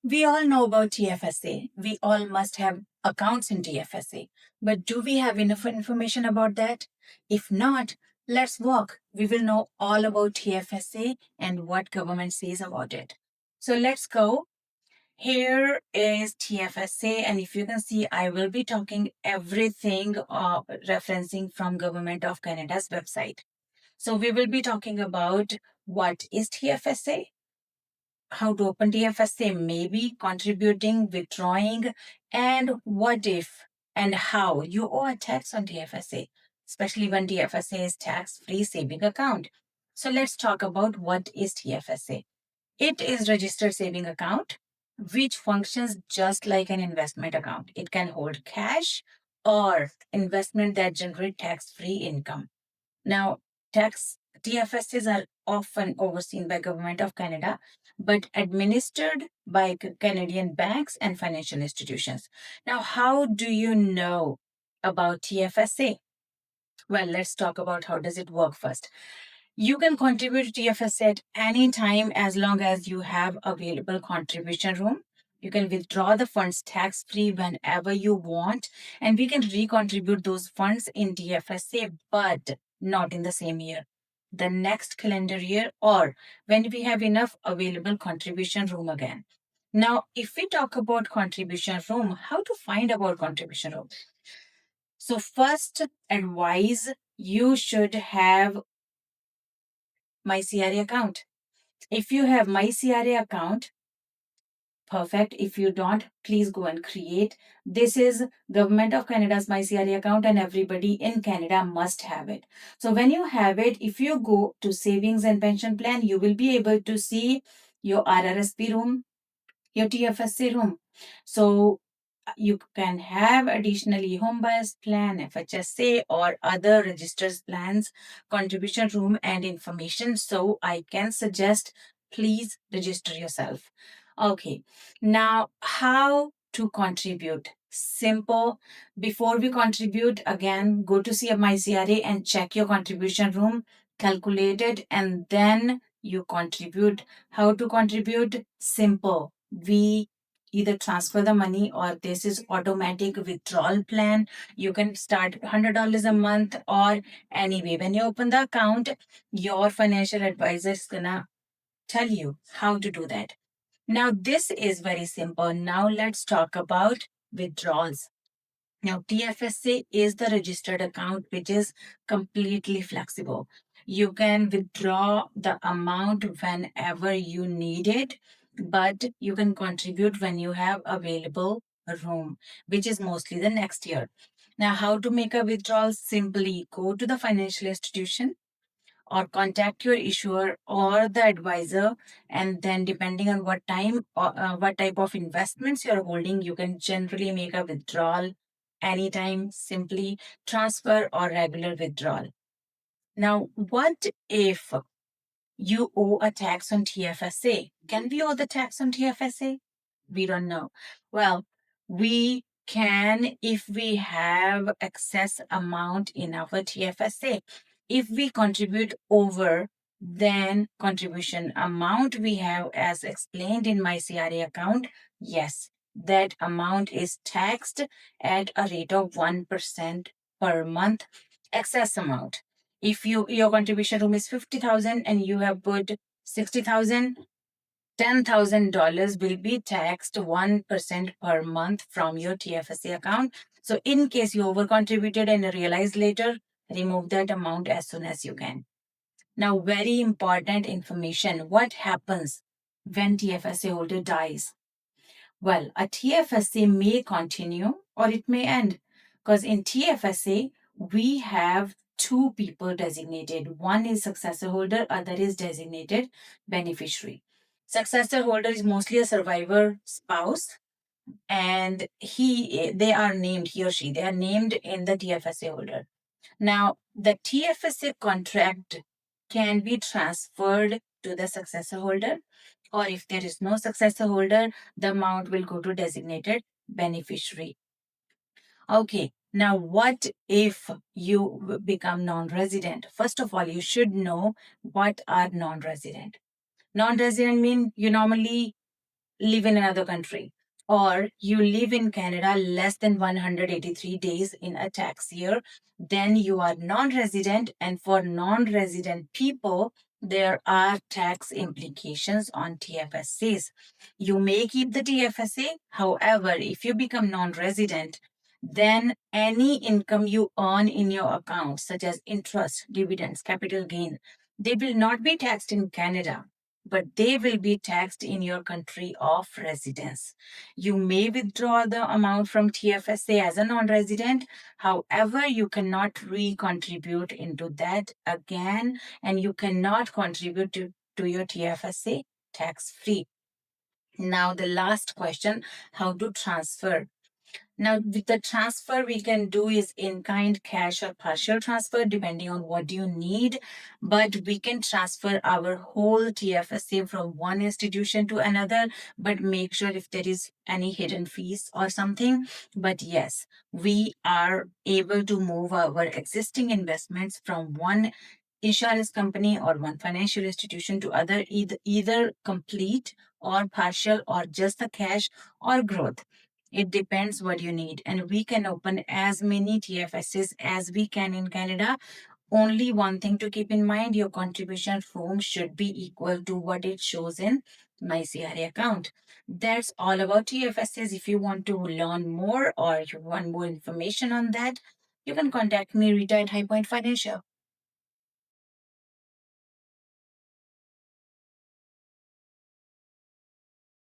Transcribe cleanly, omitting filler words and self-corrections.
We all know about TFSA. We all must have accounts in TFSA. But do we have enough information about that? If not, let's walk. We will know all about TFSA and what government says about it. So let's go. Here is TFSA, and if you can see, I will be talking everything referencing from Government of Canada's website. So we will be talking about what is TFSA, how to open TFSA, maybe contributing, withdrawing, and what if and how you owe a tax on TFSA, especially when TFSA is tax-free saving account. So let's talk about what is TFSA. It is registered saving account which functions just like an investment account. It can hold cash or investment that generate tax-free income. Now, tax TFSs are often overseen by Government of Canada, but administered by Canadian banks and financial institutions. Now, how do you know about TFSA? Well, let's talk about how does it work first. You can contribute to TFSA at any time as long as you have available contribution room. You can withdraw the funds tax free whenever you want, and we can recontribute those funds in TFSA, but not in the same year. The next calendar year, or when we have enough available contribution room again. Now, if we talk about contribution room, how to find about contribution room? So, first advise you should have my CRA account. If you have my CRA account, perfect. If you don't, please go and create. This is Government of Canada's my CRA account, and everybody in Canada must have it. So when you have it, if you go to savings and pension plan, you will be able to see your RRSP room, your TFSA room. So you can have additionally home buyers plan, FHSA, or other registered plans, contribution room, and information. So I can suggest please register yourself. Okay, now how to contribute? Simple. Before we contribute, again, go to see my CRA and check your contribution room, calculate it, and then you contribute. How to contribute? Simple. We either transfer the money or this is automatic withdrawal plan. You can start $100 a month, or anyway when you open the account, your financial advisor is gonna tell you how to do that. Now this is very simple. Now let's talk about withdrawals. Now, TFSA is the registered account which is completely flexible. You can withdraw the amount whenever you need it, but you can contribute when you have available room, which is mostly the next year. Now, how to make a withdrawal? Simply go to the financial institution or contact your issuer or the advisor, and then depending on what time or what type of investments you're holding, you can generally make a withdrawal anytime, simply transfer or regular withdrawal. Now, what if you owe a tax on TFSA? Can we owe the tax on TFSA? We don't know. Well, we can if we have excess amount in our TFSA. If we contribute over then contribution amount we have as explained in my CRA account, yes, that amount is taxed at a rate of 1% per month excess amount. If your contribution room is 50,000 and you have put 60,000, $10,000 will be taxed 1% per month from your TFSA account. So in case you over contributed and realize later, remove that amount as soon as you can. Now, very important information. What happens when TFSA holder dies? Well, a TFSA may continue or it may end, because in TFSA, we have two people designated. One is successor holder, other is designated beneficiary. Successor holder is mostly a survivor spouse, and they are named, he or she, they are named in the TFSA holder. Now, the TFSA contract can be transferred to the successor holder, or if there is no successor holder, the amount will go to designated beneficiary. Okay, now what if you become non-resident? First of all, you should know what are non-resident. Non-resident mean you normally live in another country, or you live in Canada less than 183 days in a tax year, then you are non-resident. And for non-resident people, there are tax implications on TFSAs. You may keep the TFSA. However, if you become non-resident, then any income you earn in your account, such as interest, dividends, capital gain, they will not be taxed in Canada, but they will be taxed in your country of residence. You may withdraw the amount from TFSA as a non-resident. However, you cannot recontribute into that again, and you cannot contribute to your TFSA tax-free. Now, the last question, how to transfer. Now, with the transfer we can do is in kind, cash, or partial transfer, depending on what you need. But we can transfer our whole TFSA from one institution to another, but make sure if there is any hidden fees or something. But yes, we are able to move our existing investments from one insurance company or one financial institution to other, either complete or partial or just the cash or growth. It depends what you need. And we can open as many TFSs as we can in Canada. Only one thing to keep in mind, your contribution form should be equal to what it shows in my CRA account. That's all about TFSs. If you want to learn more or you want more information on that, you can contact me, Rita at High Point Financial.